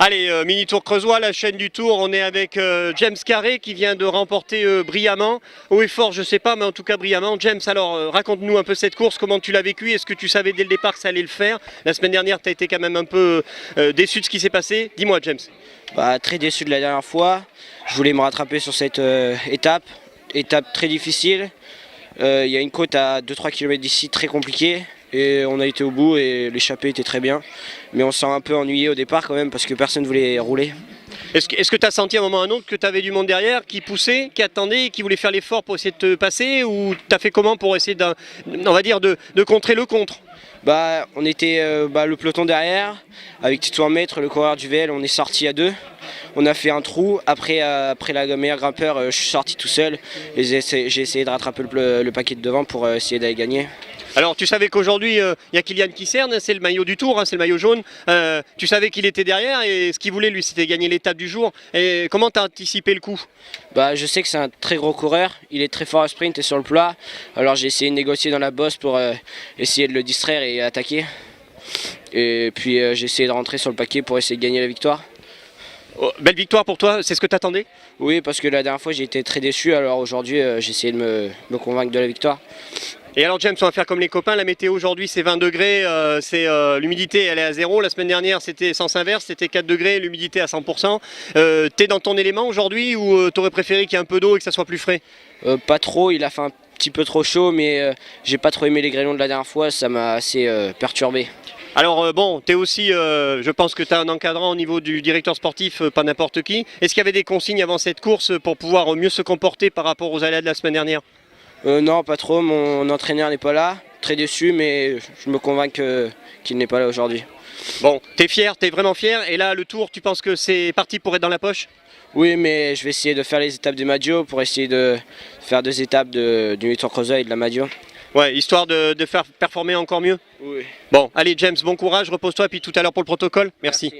Allez, mini tour creusois, la chaîne du Tour, on est avec James Carré qui vient de remporter brillamment, haut et fort je sais pas, mais en tout cas brillamment. James, alors raconte-nous un peu cette course, comment tu l'as vécue, est-ce que tu savais dès le départ que ça allait le faire? La semaine dernière tu as été quand même un peu déçu de ce qui s'est passé, dis-moi James. Très déçu de la dernière fois, je voulais me rattraper sur cette étape très difficile. Il y a une côte à 2-3 km d'ici très compliquée. Et on a été au bout et l'échappée était très bien. Mais on s'est un peu ennuyé au départ quand même parce que personne ne voulait rouler. Est-ce que tu as senti à un moment ou à un autre que tu avais du monde derrière qui poussait, qui attendait, qui voulait faire l'effort pour essayer de te passer? Ou tu as fait comment pour essayer on va dire de contrer le contre? On était le peloton derrière, avec Tito en maître, le coureur du VL, on est sorti à deux. On a fait un trou, après la meilleure grimpeur, je suis sorti tout seul. Et j'ai essayé de rattraper le paquet de devant pour essayer d'aller gagner. Alors tu savais qu'aujourd'hui il y a Kylian qui cerne, c'est le maillot du Tour, hein, c'est le maillot jaune. Tu savais qu'il était derrière et ce qu'il voulait lui c'était gagner l'étape du jour. Et comment tu as anticipé le coup? Je sais que c'est un très gros coureur, il est très fort à sprint et sur le plat. Alors j'ai essayé de négocier dans la bosse pour essayer de le distraire et attaquer. Et puis j'ai essayé de rentrer sur le paquet pour essayer de gagner la victoire. Oh, belle victoire pour toi, c'est ce que tu attendais? Oui, parce que la dernière fois j'ai été très déçu, alors aujourd'hui j'ai essayé de me convaincre de la victoire. Et alors James, on va faire comme les copains, la météo aujourd'hui c'est 20 degrés, l'humidité elle est à 0, la semaine dernière c'était sens inverse, c'était 4 degrés, l'humidité à 100%. T'es dans ton élément aujourd'hui ou t'aurais préféré qu'il y ait un peu d'eau et que ça soit plus frais? Pas trop, il a fait un petit peu trop chaud, mais j'ai pas trop aimé les grêlons de la dernière fois, ça m'a assez perturbé. Alors t'es aussi, je pense que tu as un encadrant au niveau du directeur sportif, pas n'importe qui. Est-ce qu'il y avait des consignes avant cette course pour pouvoir mieux se comporter par rapport aux aléas de la semaine dernière? Non, pas trop, mon entraîneur n'est pas là, très déçu, mais je me convainc qu'il n'est pas là aujourd'hui. Bon, t'es fier, t'es vraiment fier, et là le Tour, tu penses que c'est parti pour être dans la poche? Oui, mais je vais essayer de faire les étapes des Maggio pour essayer de faire 2 étapes du mini tour creusois et de la Maggio. Ouais, histoire de faire performer encore mieux? Oui. Bon, allez James, bon courage, repose-toi, puis tout à l'heure pour le protocole. Merci.